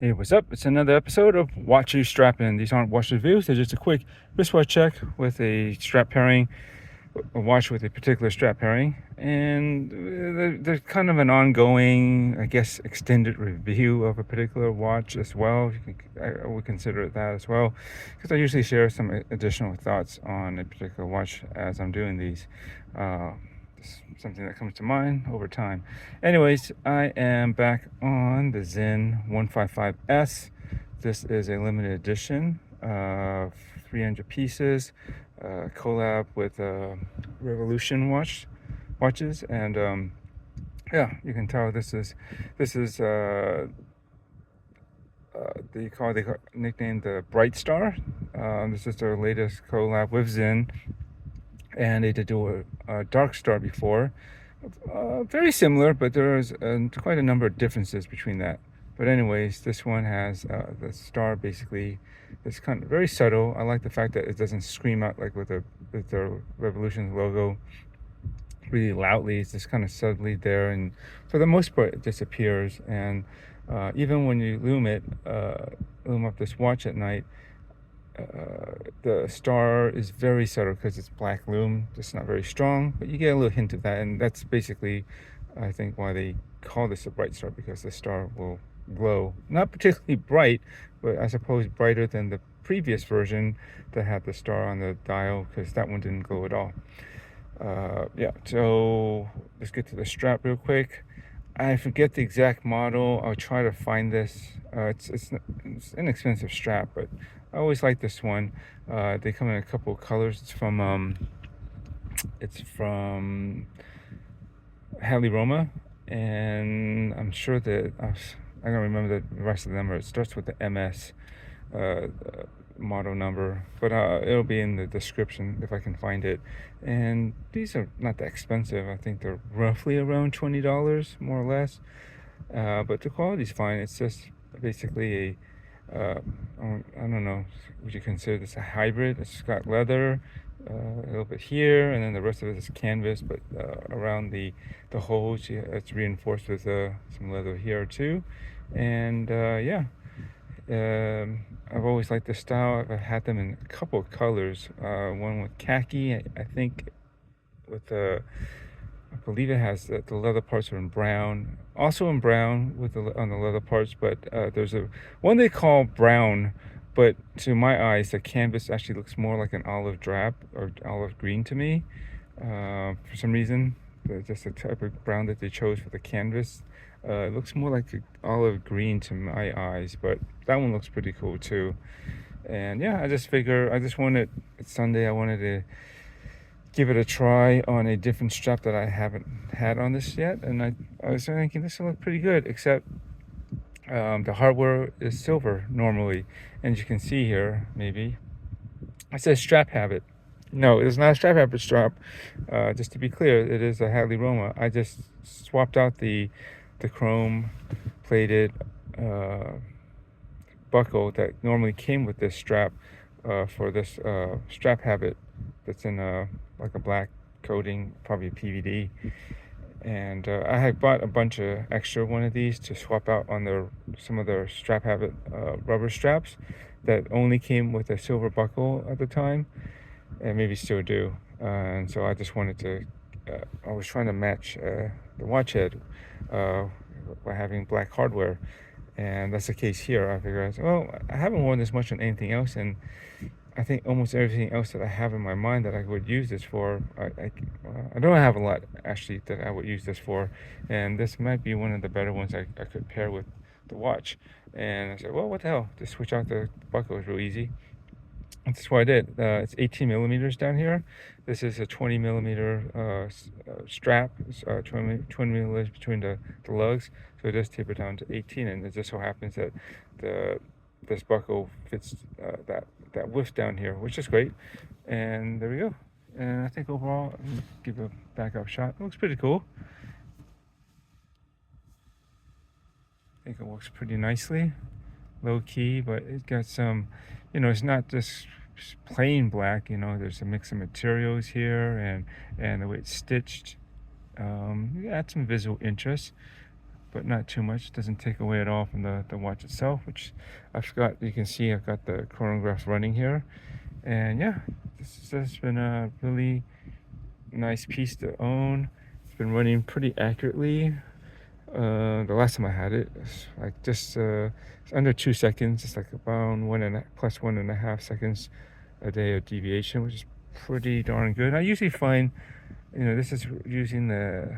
Hey, what's up? It's another episode of Watch You Strappin. These aren't watch reviews, they're just a quick wristwatch check with a strap pairing, a watch with a particular strap pairing, and they're kind of an ongoing, I guess, extended review of a particular watch as well. I would consider it that as well, because I usually share some additional thoughts on a particular watch as I'm doing these. Something that comes to mind over time. Anyways, I am back on the Sinn 155S. This is a limited edition of 300 pieces, collab with Revolution watches, and yeah, you can tell this is they nicknamed the Bright Star. This is their latest collab with Sinn, and they did do a Dark Star before. Very similar, but there's quite a number of differences between that. But anyways, this one has the star basically. It's kind of very subtle. I like the fact that it doesn't scream out like with the Revolution logo really loudly. It's just kind of subtly there, and for the most part, it disappears. And even when you loom up this watch at night, the star is very subtle because it's black loom. It's not very strong, but you get a little hint of that, and that's basically, I think, why they call this a bright star, because the star will glow. Not particularly bright, but I suppose brighter than the previous version that had the star on the dial, because that one didn't glow at all. Yeah, so let's get to the strap real quick. I forget the exact model. I'll try to find this. It's inexpensive strap, but I always like this one. They come in a couple of colors. It's from Hadley-Roma, and I'm sure that I don't remember the rest of them. Or it starts with the MS model number, but it'll be in the description if I can find it. And these are not that expensive. I think they're roughly around $20, more or less. But the quality's fine. It's just basically I don't know, would you consider this a hybrid? It's got leather a little bit here, and then the rest of it is canvas, but around the holes, yeah, it's reinforced with some leather here too. And yeah, I've always liked this style. I've had them in a couple of colors. One with khaki, I think, with I believe it has the leather parts are in brown, also in brown with on the leather parts. But there's a one they call brown, but to my eyes, the canvas actually looks more like an olive drab or olive green to me. For some reason, just the type of brown that they chose for the canvas. It looks more like olive green to my eyes, but that one looks pretty cool too. And yeah, I just wanted, it's Sunday, I wanted to give it a try on a different strap that I haven't had on this yet. And I was thinking this will look pretty good, except the hardware is silver normally. And you can see here, maybe, it says StrapHabit. No, it's not a StrapHabit strap. Just to be clear, it is a Hadley-Roma. I just swapped out the chrome plated buckle that normally came with this strap for this StrapHabit that's in like a black coating, probably PVD. And I had bought a bunch of extra one of these to swap out on some of their StrapHabit rubber straps that only came with a silver buckle at the time, and maybe still do. And so I just wanted to, I was trying to match the watch head by having black hardware. And that's the case here. I figured, well, I haven't worn this much on anything else, and I think almost everything else that I have in my mind that I would use this for, I don't have a lot actually that I would use this for, and this might be one of the better ones I could pair with the watch. And I said, well, what the hell? Just switch out the buckle is real easy. That's what I did. It's 18 millimeters down here. This is a 20 millimeter strap. It's 20 millimeters between the lugs, so it does taper down to 18. And it just so happens that this buckle fits that width down here, which is great. And there we go. And I think overall, let me give a back up shot. It looks pretty cool. I think it works pretty nicely. Low key, but it got some, it's not just plain black. There's a mix of materials here, and the way it's stitched, you add some visual interest. but not too much. Doesn't take away at all from the watch itself, which I've got. You can see I've got the chronograph running here, and yeah, this has been a really nice piece to own. It's been running pretty accurately. The last time I had it, it's like just it's under 2 seconds. It's like about plus 1.5 seconds a day of deviation, which is pretty darn good. I usually find, this is using the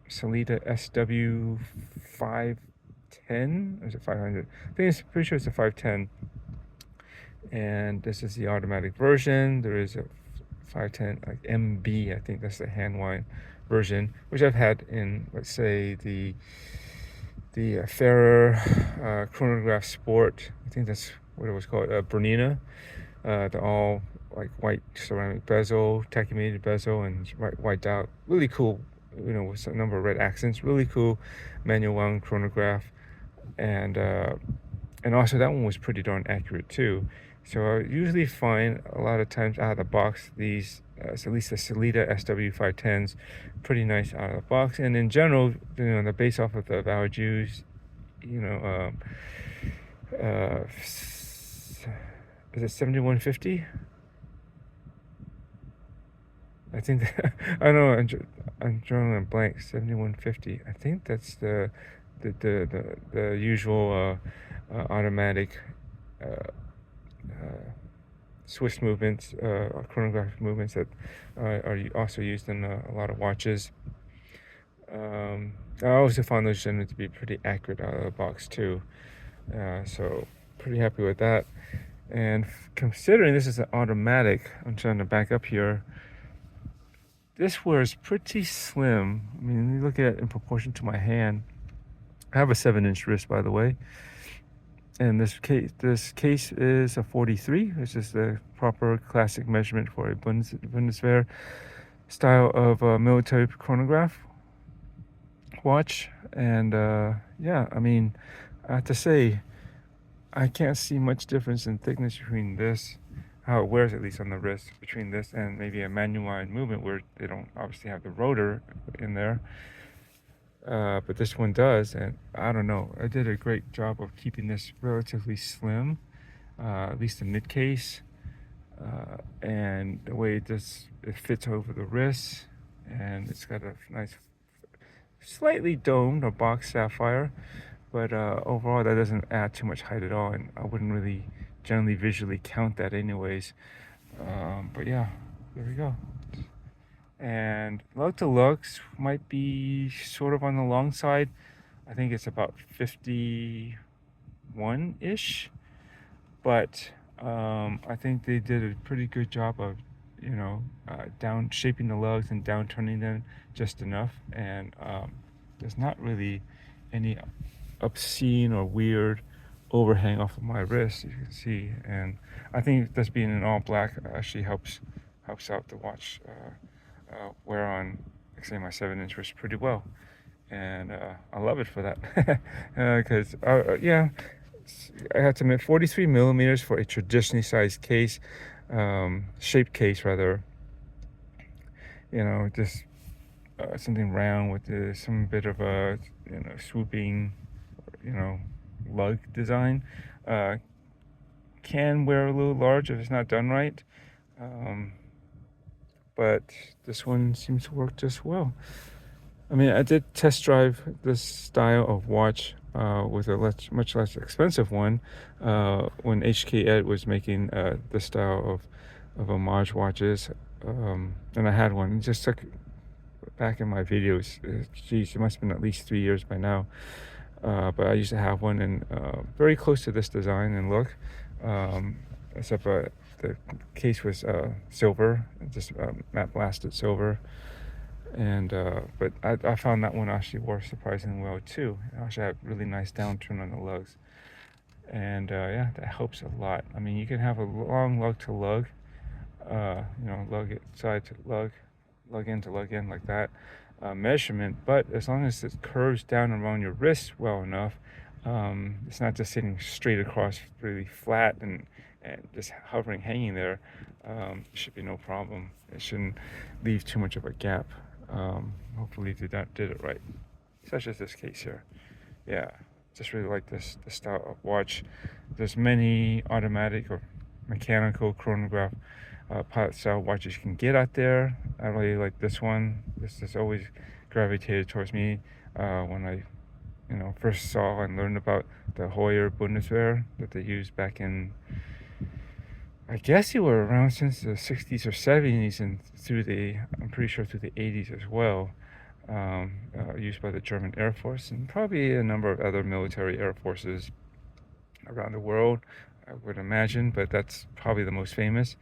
Sellita SW510, or is it 500? I think it's pretty sure it's a 510. And this is the automatic version. There is a 510 like MB, I think that's the hand wind version, which I've had in, let's say, the Fairer chronograph Sport. I think that's what it was called, Bernina. The all like white ceramic bezel, tachymated bezel, and white out. Really cool, with a number of red accents. Really cool manual wound chronograph, and also that one was pretty darn accurate too. So I usually find a lot of times out of the box these, at least the Sellita SW510s, pretty nice out of the box. And in general, the base off of the Valju's, is it 7150? I think that, I don't know, I'm drawing a blank. 7150. I think that's the usual automatic Swiss movements, chronographic movements that are also used in a lot of watches. I also found those generally to be pretty accurate out of the box too. So pretty happy with that. And considering this is an automatic, I'm trying to back up here. This wears pretty slim. I mean, you look at it in proportion to my hand. I have a 7-inch wrist, by the way. And this case is a 43, which is the proper classic measurement for a Bundeswehr style of military chronograph watch. And yeah, I mean, I have to say, I can't see much difference in thickness between this, how it wears at least on the wrist, between this and maybe a manual wind movement where they don't obviously have the rotor in there. But this one does, and I don't know. I did a great job of keeping this relatively slim, at least the mid case, and the way it fits over the wrist, and it's got a nice, slightly domed or box sapphire, but overall that doesn't add too much height at all, and I wouldn't really generally visually count that anyways. But yeah, there we go. And lug to lugs might be sort of on the long side. I think it's about 51-ish, but I think they did a pretty good job of down shaping the lugs and down turning them just enough, and there's not really any obscene or weird overhang off of my wrist, you can see. And I think this being in all black actually helps out the watch wear on, like say, my 7-inch wrist pretty well, and I love it for that. Because yeah, I have to admit, 43 millimeters for a traditionally sized case, shaped case rather, just something round with some bit of a swooping lug design, can wear a little large if it's not done right. But this one seems to work just well. I mean, I did test drive this style of watch with a much less expensive one when HK Ed was making this style of homage watches, and I had one. It just took back in my videos. Geez, it must have been at least 3 years by now. But I used to have one, and very close to this design and look, except the case was silver, just matte blasted silver, and but I found that one actually worked surprisingly well too. It actually had really nice downturn on the lugs, and yeah, that helps a lot. I mean, you can have a long lug to lug, lug side to lug in to lug in like that measurement, but as long as it curves down around your wrist well enough, it's not just sitting straight across really flat and just hovering, hanging there, it should be no problem. It shouldn't leave too much of a gap. Hopefully they did it right. such as this case here. Yeah, just really like this style of watch. There's many automatic or mechanical chronograph pilot style watches you can get out there. I really like this one. This has always gravitated towards me when I first saw and learned about the Heuer Bundeswehr that they used back in, I guess you were around since the 60s or 70s and I'm pretty sure through the 80s as well. Used by the German Air Force and probably a number of other military air forces around the world, I would imagine, but that's probably the most famous.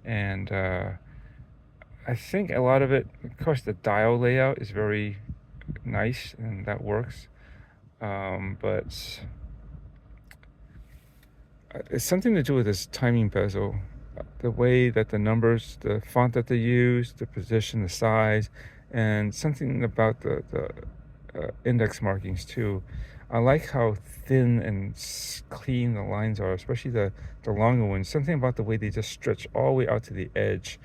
And I think a lot of it, of course, the dial layout is very nice and that works. But it's something to do with this timing bezel, the way that the numbers, the font that they use, the position, the size, and something about the index markings too. I like how thin and clean the lines are, especially the longer ones. Something about the way they just stretch all the way out to the edge.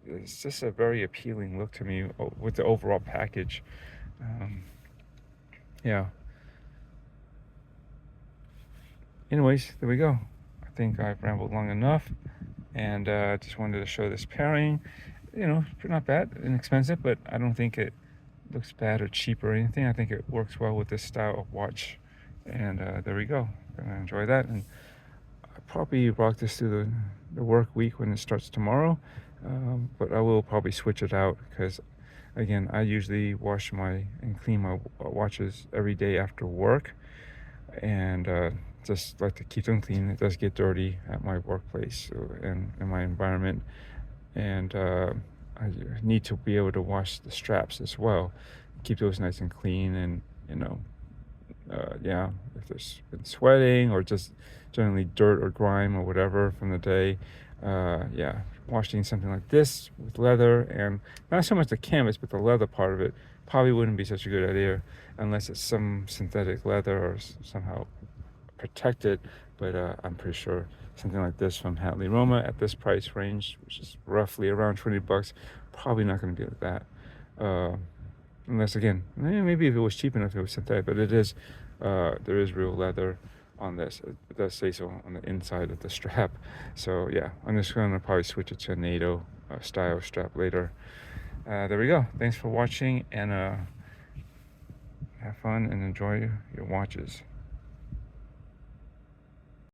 It's just a very appealing look to me with the overall package. Yeah. Anyways, there we go. I think I've rambled long enough, and just wanted to show this pairing. Not bad, inexpensive, but I don't think it looks bad or cheap or anything. I think it works well with this style of watch, and there we go. Gonna enjoy that, and I'll probably rock this through the work week when it starts tomorrow, but I will probably switch it out because, again, I usually wash and clean my watches every day after work, and just like to keep them clean. It does get dirty at my workplace and in my environment, and I need to be able to wash the straps as well, keep those nice and clean. And if there's been sweating or just generally dirt or grime or whatever from the day, washing something like this with leather, and not so much the canvas but the leather part of it, probably wouldn't be such a good idea unless it's some synthetic leather or somehow protected. But I'm pretty sure something like this from Hadley-Roma at this price range, which is roughly around $20, probably not going to be like that. Unless, again, maybe if it was cheap enough, it was synthetic. But it is, there is real leather on this. It does say so on the inside of the strap. So yeah, I'm just going to probably switch it to a NATO style strap later. There we go. Thanks for watching, and have fun and enjoy your watches.